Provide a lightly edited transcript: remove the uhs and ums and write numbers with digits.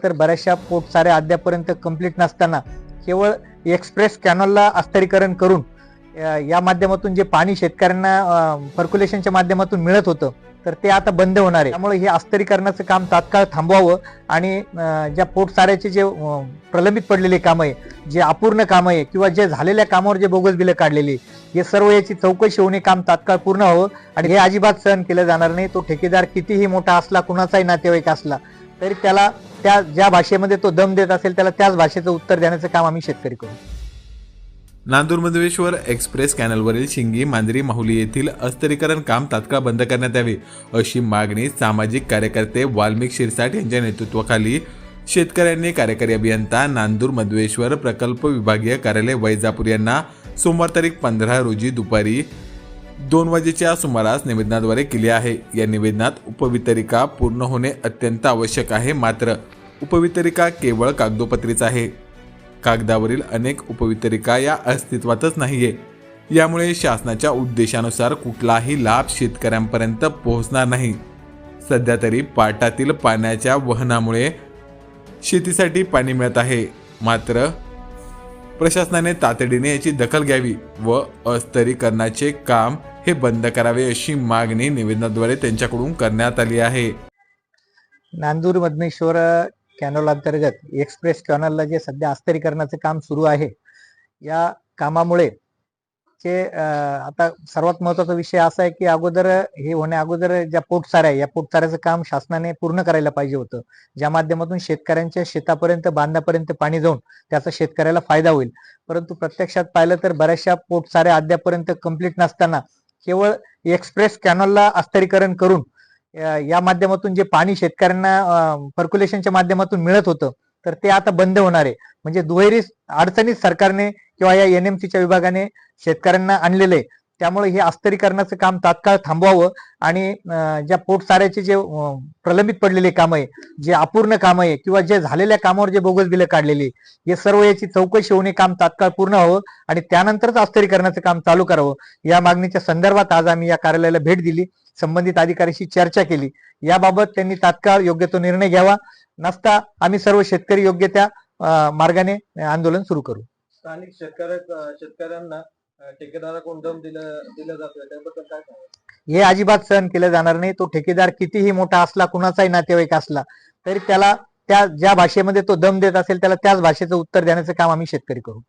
तर बऱ्याचशा पोटसाऱ्या अद्यापर्यंत कंप्लीट नसताना केवळ एक्सप्रेस कॅनॉलला अस्तरीकरण करून या माध्यमातून जे पाणी शेतकऱ्यांना पर्क्युलेशनच्या माध्यमातून मिळत होतं तर ते आता बंद होणार आहे। त्यामुळे हे अस्तरीकरणाचं काम तात्काळ थांबवावं आणि ज्या पोटसाऱ्याचे जे प्रलंबित पडलेले काम आहे, जे अपूर्ण काम आहे किंवा जे झालेल्या कामावर जे बोगस बिलं काढलेली, हे सर्व याची चौकशी होणे काम तात्काळ पूर्ण व्हावं आणि हे अजिबात सहन केलं जाणार नाही। तो ठेकेदार कितीही मोठा असला, कुणाचाही नातेवाईक असला तरी त्याला त्या ज्या भाषेमध्ये तो दम देत असेल त्याला त्याच भाषेचं उत्तर देण्याचं काम आम्ही शेतकरी करू। नांदूर मधवेश्वर एक्सप्रेस कॅनलवरील शिंगी मांजरी माहुली येथील अस्तरीकरण काम तात्काळ बंद करण्यात यावे अशी मागणी सामाजिक कार्यकर्ते वाल्मिक शिरसाट यांच्या नेतृत्वाखाली शेतकऱ्यांनी कार्यकारी अभियंता नांदूर मधवेश्वर प्रकल्प विभागीय कार्यालय वैजापूर यांना सोमवार तारीख 15 रोजी दुपारी 2 वाजेच्या सुमारास निवेदनाद्वारे केली आहे। या निवेदनात उपवितरिका पूर्ण होणे अत्यंत आवश्यक आहे, मात्र उपवितरिका केवळ कागदोपत्रीच आहे। कागदावरील अनेक उपवितरिका या अस्तित्वातच नाहीये। यामुळे शासनाच्या उद्देशानुसार कुठलाही लाभ शेतकऱ्यांपर्यंत पोहोचणार नाही। सध्या तरी पाटातील पाण्याच्या वहनामुळे शेतीसाठी पाणी मिळत आहे, मात्र प्रशासनाने तातडीने याची दखल घ्यावी व अस्तरीकरणाचे काम हे बंद करावे अशी मागणी निवेदनाद्वारे त्यांच्याकडून करण्यात आली आहे। नांदूर मधमेश्वर कॅनॉल अंतर्गत एक्सप्रेस कॅनॉलला जे सध्या अस्तरीकरणाचं काम सुरू आहे, या कामामुळे जे आता सर्वात महत्त्वाचा विषय असा आहे की अगोदर हे होण्या अगोदर ज्या पोटसाऱ्या आहे, या पोटसाऱ्याचं काम शासनाने पूर्ण करायला पाहिजे होतं, ज्या माध्यमातून शेतकऱ्यांच्या शेतापर्यंत बांधापर्यंत पाणी जाऊन त्याचा शेतकऱ्याला फायदा होईल। परंतु प्रत्यक्षात पाहिलं तर बऱ्याचशा पोटसाऱ्या अद्यापर्यंत कंप्लीट नसताना केवळ एक्सप्रेस कॅनॉलला अस्तरीकरण करून या माध्यमातून जे पाणी शेतकऱ्यांना पर्क्युलेशनच्या माध्यमातून मिळत होतं तर ते आता बंद होणार आहे। म्हणजे दुहेरी अडचणीत सरकारने किंवा या एनएमसीच्या विभागाने शेतकऱ्यांना आणलेले, त्यामुळे हे अस्तरीकरणाचं काम तात्काळ थांबवावं आणि ज्या पोटसाऱ्याचे जे प्रलंबित पडलेले काम आहे, जे अपूर्ण काम आहे किंवा जे झालेल्या कामावर जे बोगस बिलं काढलेली, हे सर्व याची चौकशी होणे काम तात्काळ पूर्ण व्हावं आणि त्यानंतरच अस्तरीकरणाचं काम चालू करावं। या मागणीच्या संदर्भात आज आम्ही या कार्यालयाला भेट दिली, संबंधित अधिकाऱ्याशी चर्चा केली। याबाबत त्यांनी तात्काळ योग्य तो निर्णय घ्यावा, नसता आम्ही सर्व शेतकरी योग्य त्या मार्गाने आंदोलन सुरू करू। स्थानिक शेतकऱ्यांना ठेकेदाराकडून दम दिला जातोय, त्याबद्दल काय सांगाल? हे अजिबात सहन केलं जाणार नाही। तो ठेकेदार कितीही मोठा असला, कुणाचाही नातेवाईक असला तरी त्याला त्या ज्या भाषेमध्ये तो दम देत असेल त्याला त्याच भाषेचं उत्तर देण्याचं काम आम्ही शेतकरी करू।